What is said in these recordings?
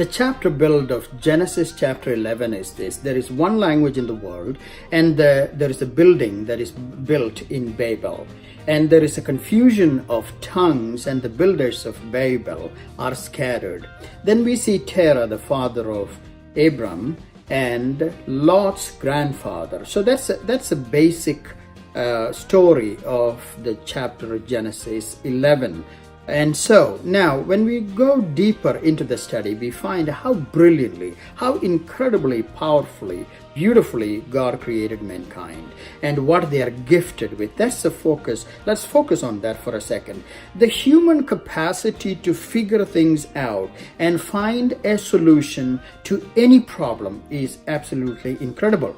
The chapter build of Genesis chapter 11 is this. There is one language in the world, and there is a building that is built in Babel. And there is a confusion of tongues, and the builders of Babel are scattered. Then we see Terah, the father of Abram, and Lot's grandfather. So that's a basic story of the chapter of Genesis 11. And so now when we go deeper into the study, we find how brilliantly, how incredibly powerfully, beautifully God created mankind and what they are gifted with. That's the focus. Let's focus on that for a second. The human capacity to figure things out and find a solution to any problem is absolutely incredible.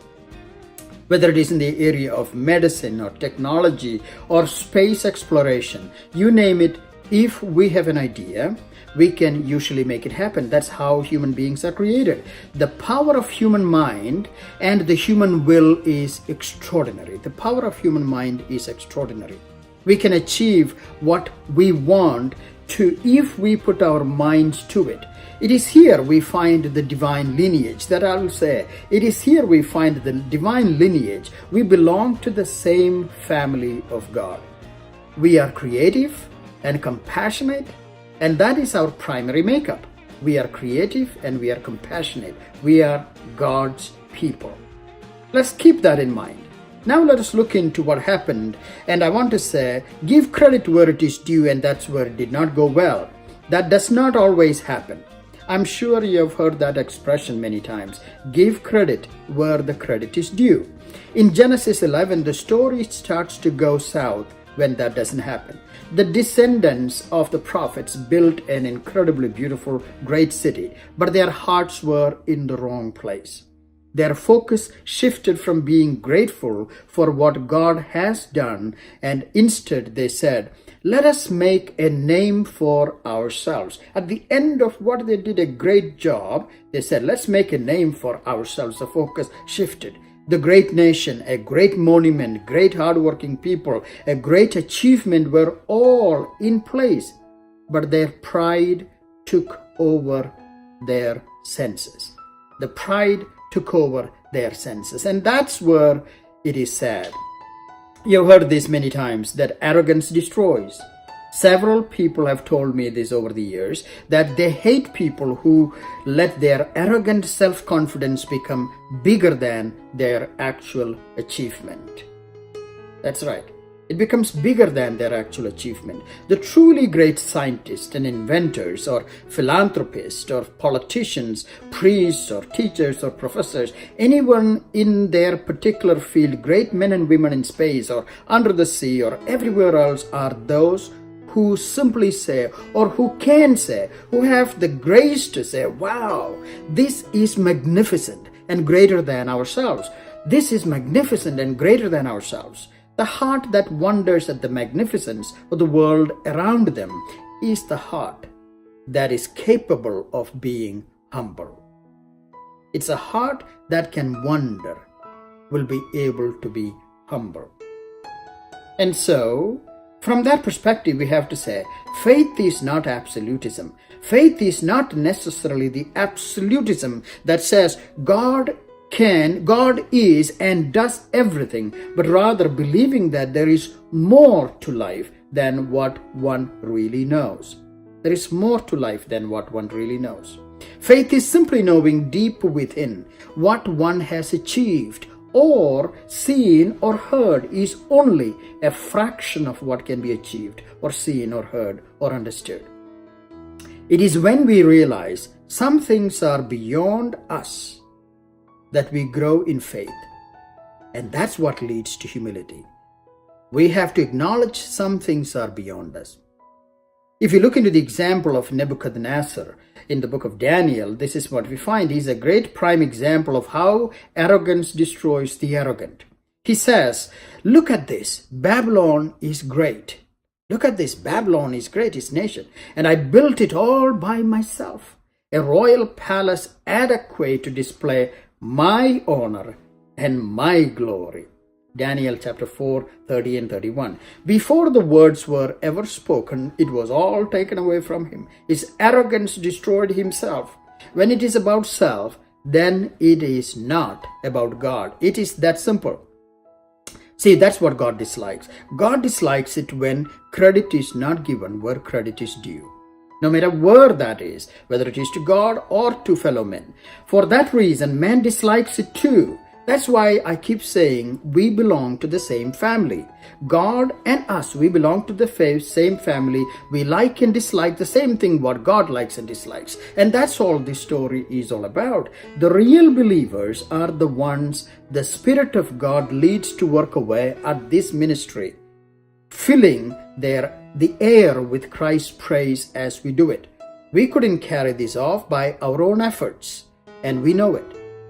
Whether it is in the area of medicine or technology or space exploration, you name it, if we have an idea, we can usually make it happen. That's how human beings are created. The power of human mind and the human will is extraordinary. The power of human mind is extraordinary. We can achieve what we want to if we put our minds to it. It is here we find the divine lineage. That I will say. It is here we find the divine lineage. We belong to the same family of God. We are creative and compassionate, and that is our primary makeup. We are creative and we are compassionate. We are God's people. Let's keep that in mind. Now let us look into what happened, and I want to say, give credit where it is due, and that's where it did not go well. That does not always happen. I'm sure you have heard that expression many times. Give credit where the credit is due. In Genesis 11, the story starts to go south when that doesn't happen. The descendants of the prophets built an incredibly beautiful, great city, but their hearts were in the wrong place. Their focus shifted from being grateful for what God has done, and instead they said, let us make a name for ourselves. At the end of what they did a great job, they said, let's make a name for ourselves. The focus shifted. The great nation, a great monument, great hardworking people, a great achievement were all in place, but their pride took over their senses. The pride took over their senses, and that's where it is sad. You've heard this many times, that arrogance destroys. Several people have told me this over the years, that they hate people who let their arrogant self-confidence become bigger than their actual achievement. That's right. It becomes bigger than their actual achievement. The truly great scientists and inventors or philanthropists or politicians, priests or teachers or professors, anyone in their particular field, great men and women in space or under the sea or everywhere else, are those who simply say, or who can say, who have the grace to say, wow, this is magnificent and greater than ourselves. This is magnificent and greater than ourselves. The heart that wonders at the magnificence of the world around them is the heart that is capable of being humble. It's a heart that can wonder, will be able to be humble. And so, from that perspective, we have to say, faith is not absolutism. Faith is not necessarily the absolutism that says God is and does everything, but rather believing that there is more to life than what one really knows. There is more to life than what one really knows. Faith is simply knowing deep within what one has achieved or seen or heard is only a fraction of what can be achieved or seen or heard or understood. It is when we realize some things are beyond us that we grow in faith, and that's what leads to humility. We have to acknowledge some things are beyond us. If you look into the example of Nebuchadnezzar in the book of Daniel, this is what we find. He's a great prime example of how arrogance destroys the arrogant. He says, look at this, Babylon is great. Look at this, Babylon is great, its nation, and I built it all by myself. A royal palace adequate to display my honor and my glory. Daniel chapter 4, 30 and 31. Before the words were ever spoken, it was all taken away from him. His arrogance destroyed himself. When it is about self, then it is not about God. It is that simple. See, that's what God dislikes. God dislikes it when credit is not given where credit is due. No matter where that is, whether it is to God or to fellow men. For that reason, man dislikes it too. That's why I keep saying we belong to the same family. God and us, we belong to the same family. We like and dislike the same thing what God likes and dislikes. And that's all this story is all about. The real believers are the ones the Spirit of God leads to work away at this ministry, filling the air with Christ's praise as we do it. We couldn't carry this off by our own efforts, and we know it.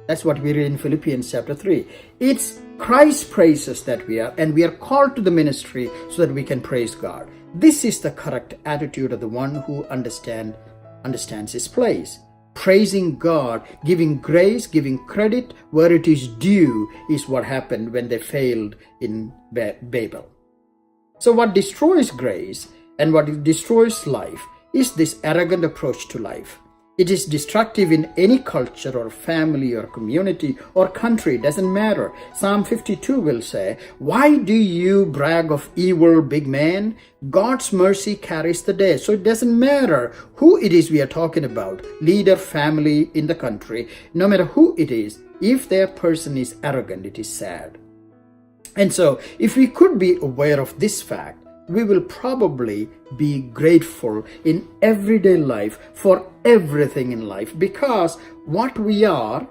That's what we read in Philippians chapter 3. It's Christ's praises that we are, and we are called to the ministry so that we can praise God. This is the correct attitude of the one who understands his place. Praising God, giving grace, giving credit where it is due is what happened when they failed in Babel. So what destroys grace and what destroys life is this arrogant approach to life. It is destructive in any culture or family or community or country, doesn't matter. Psalm 52 will say, "Why do you brag of evil, big man? God's mercy carries the day." So it doesn't matter who it is we are talking about, leader, family in the country, no matter who it is, if their person is arrogant, it is sad. And so if we could be aware of this fact, we will probably be grateful in everyday life for everything in life, because what we are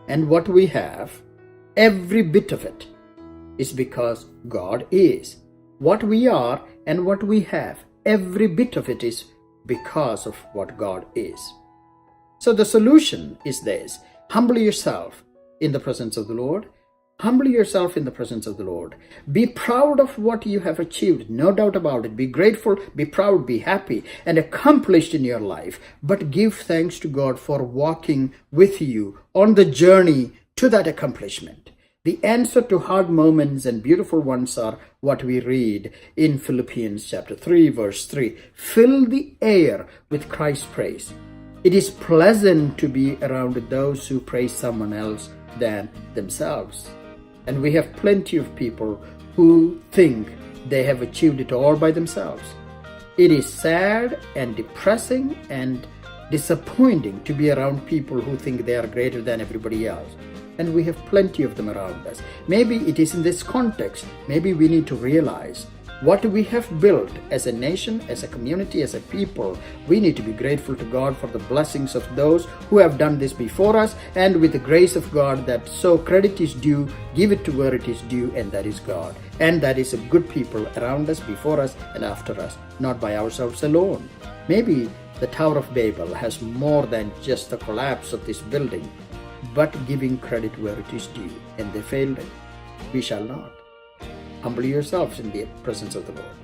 and what we have, every bit of it is because God is. What we are and what we have, every bit of it is because of what God is. So the solution is this: humble yourself in the presence of the Lord. Humble yourself in the presence of the Lord. Be proud of what you have achieved, no doubt about it. Be grateful, be proud, be happy, and accomplished in your life. But give thanks to God for walking with you on the journey to that accomplishment. The answer to hard moments and beautiful ones are what we read in Philippians chapter 3, verse 3. Fill the air with Christ's praise. It is pleasant to be around those who praise someone else than themselves. And we have plenty of people who think they have achieved it all by themselves. It is sad and depressing and disappointing to be around people who think they are greater than everybody else. And we have plenty of them around us. Maybe it is in this context, maybe we need to realize what we have built as a nation, as a community, as a people. We need to be grateful to God for the blessings of those who have done this before us, and with the grace of God, that so credit is due, give it to where it is due, and that is God. And that is a good people around us, before us, and after us, not by ourselves alone. Maybe the Tower of Babel has more than just the collapse of this building, but giving credit where it is due, and they failed it. We shall not. Humble yourselves in the presence of the Lord.